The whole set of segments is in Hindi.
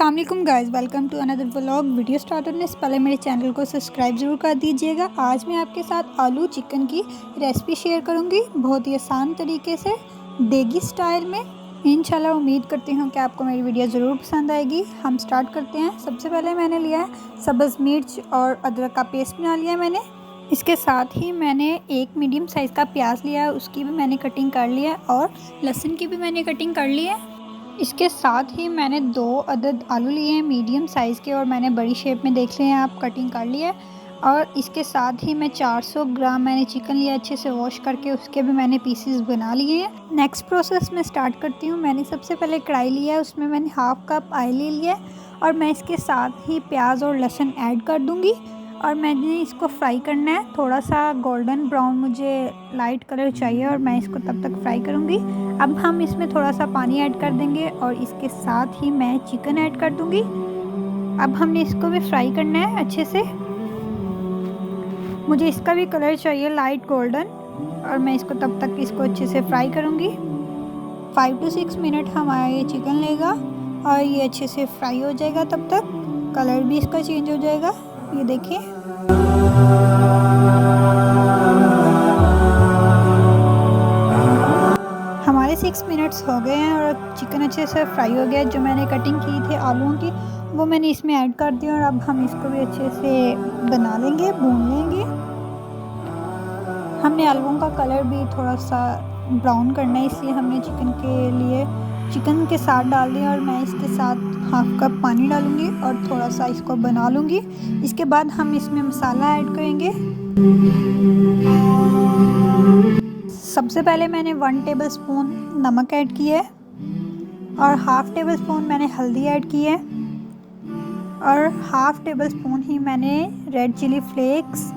अस्सलाम वालेकुम guys, welcome to another vlog. Video start करने से पहले मेरे चैनल को सब्सक्राइब ज़रूर कर दीजिएगा। आज मैं आपके साथ आलू चिकन की रेसिपी शेयर करूंगी, बहुत ही आसान तरीके से देगी स्टाइल में। इंशाल्लाह उम्मीद करती हूं कि आपको मेरी वीडियो ज़रूर पसंद आएगी। हम स्टार्ट करते हैं। सबसे पहले मैंने लिया है सब्ज़ मिर्च और अदरक का पेस्ट बना लिया है मैंने। इसके साथ ही मैंने एक मीडियम साइज़ का प्याज लिया है, उसकी भी मैंने कटिंग कर लिया है और लहसुन की भी मैंने कटिंग कर ली है। इसके साथ ही मैंने 2 अदद आलू लिए हैं मीडियम साइज़ के और मैंने बड़ी शेप में देख लिए हैं आप, कटिंग कर लिया है। और इसके साथ ही मैं 400 ग्राम मैंने चिकन लिया, अच्छे से वॉश करके उसके भी मैंने पीसेस बना लिए हैं। नेक्स्ट प्रोसेस मैं स्टार्ट करती हूँ। मैंने सबसे पहले कढ़ाई लिया है, उसमें मैंने हाफ़ कप ऑयल ले लिया है और मैं इसके साथ ही प्याज और लहसुन ऐड कर दूँगी और मैंने इसको फ्राई करना है। थोड़ा सा गोल्डन ब्राउन मुझे लाइट कलर चाहिए और मैं इसको तब तक फ्राई करूँगी। अब हम इसमें थोड़ा सा पानी ऐड कर देंगे और इसके साथ ही मैं चिकन ऐड कर दूँगी। अब हमने इसको भी फ्राई करना है अच्छे से। मुझे इसका भी कलर चाहिए लाइट गोल्डन और मैं इसको तब तक इसको अच्छे से फ्राई करूँगी। 5 to 6 मिनट हमारा ये चिकन लेगा और ये अच्छे से फ्राई हो जाएगा। तब तक कलर भी इसका चेंज हो जाएगा। ये देखिए, हमारे 6 मिनट्स हो गए हैं और चिकन अच्छे से फ्राई हो गया। जो मैंने कटिंग की थी आलूओं की वो मैंने इसमें ऐड कर दी और अब हम इसको भी अच्छे से बना लेंगे, भून लेंगे। हमने आलूओं का कलर भी थोड़ा सा ब्राउन करना है, इसलिए हमने चिकन के साथ डाल दिया और मैं इसके साथ हाफ़ कप पानी डालूंगी और थोड़ा सा इसको बना लूँगी। इसके बाद हम इसमें मसाला ऐड करेंगे। सबसे पहले मैंने 1 टेबलस्पून नमक ऐड किया है और हाफ़ टेबल स्पून मैंने हल्दी ऐड की है और हाफ़ टेबल स्पून ही मैंने रेड चिली फ्लेक्स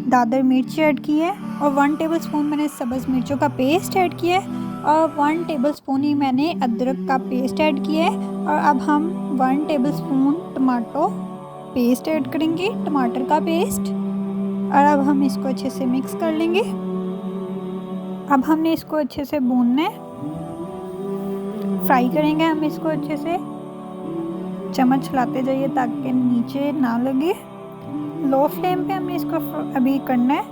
दादर मिर्च ऐड की है और 1 टेबलस्पून मैंने सब्ज़ मिर्चों का पेस्ट ऐड किया है और 1 टेबलस्पून ही मैंने अदरक का पेस्ट ऐड किया है। और अब हम 1 टेबलस्पून टमाटो पेस्ट ऐड करेंगे, टमाटर का पेस्ट, और अब हम इसको अच्छे से मिक्स कर लेंगे। अब हमने इसको अच्छे से भूनना है, फ्राई करेंगे हम इसको अच्छे से। चम्मच चलाते जाइए ताकि नीचे ना लगे। लो फ्लेम पे हमने इसको अभी करना है।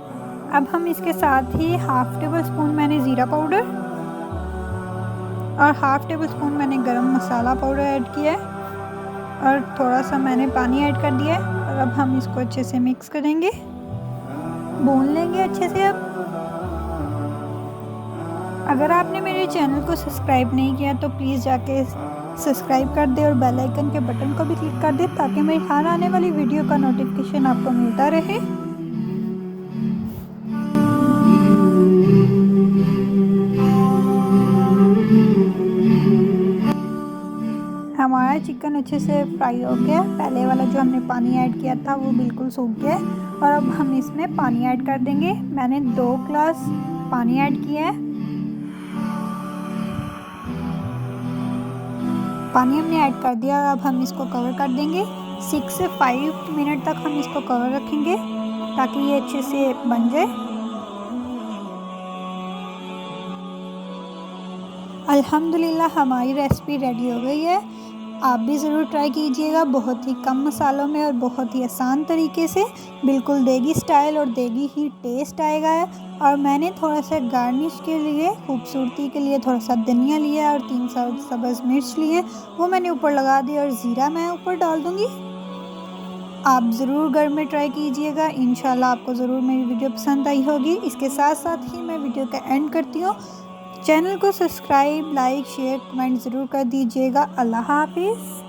अब हम इसके साथ ही हाफ़ टेबल स्पून मैंने ज़ीरा पाउडर और हाफ़ टेबल स्पून मैंने गरम मसाला पाउडर ऐड किया है और थोड़ा सा मैंने पानी ऐड कर दिया है और अब हम इसको अच्छे से मिक्स करेंगे, भून लेंगे अच्छे से। अब अगर आपने मेरे चैनल को सब्सक्राइब नहीं किया तो प्लीज़ जाके सब्सक्राइब कर दे और बेल आइकन के बटन को भी क्लिक कर दे ताकि मेरी हर आने वाली वीडियो का नोटिफिकेशन आपको मिलता रहे। हमारा चिकन अच्छे से फ्राई हो गया। पहले वाला जो हमने पानी ऐड किया था वो बिल्कुल सूख गया और अब हम इसमें पानी ऐड कर देंगे। मैंने 2 ग्लास पानी ऐड किया है। पानी हमने ऐड कर दिया और अब हम इसको कवर कर देंगे। 6 से 5 मिनट तक हम इसको कवर रखेंगे ताकि ये अच्छे से बन जाए। अल्हम्दुलिल्लाह हमारी रेसिपी रेडी हो गई है। आप भी ज़रूर ट्राई कीजिएगा, बहुत ही कम मसालों में और बहुत ही आसान तरीके से, बिल्कुल देगी स्टाइल और देगी ही टेस्ट आएगा। और मैंने थोड़ा सा गार्निश के लिए, खूबसूरती के लिए थोड़ा सा धनिया लिया और 3 सब्ज़ मिर्च लिए, वो मैंने ऊपर लगा दी और ज़ीरा मैं ऊपर डाल दूँगी। आप ज़रूर घर में ट्राई कीजिएगा, इंशाल्लाह आपको ज़रूर मेरी वीडियो पसंद आई होगी। इसके साथ साथ ही मैं वीडियो का एंड करती हूँ। चैनल को सब्सक्राइब, लाइक, शेयर, कमेंट ज़रूर कर दीजिएगा। अल्लाह हाफिज़।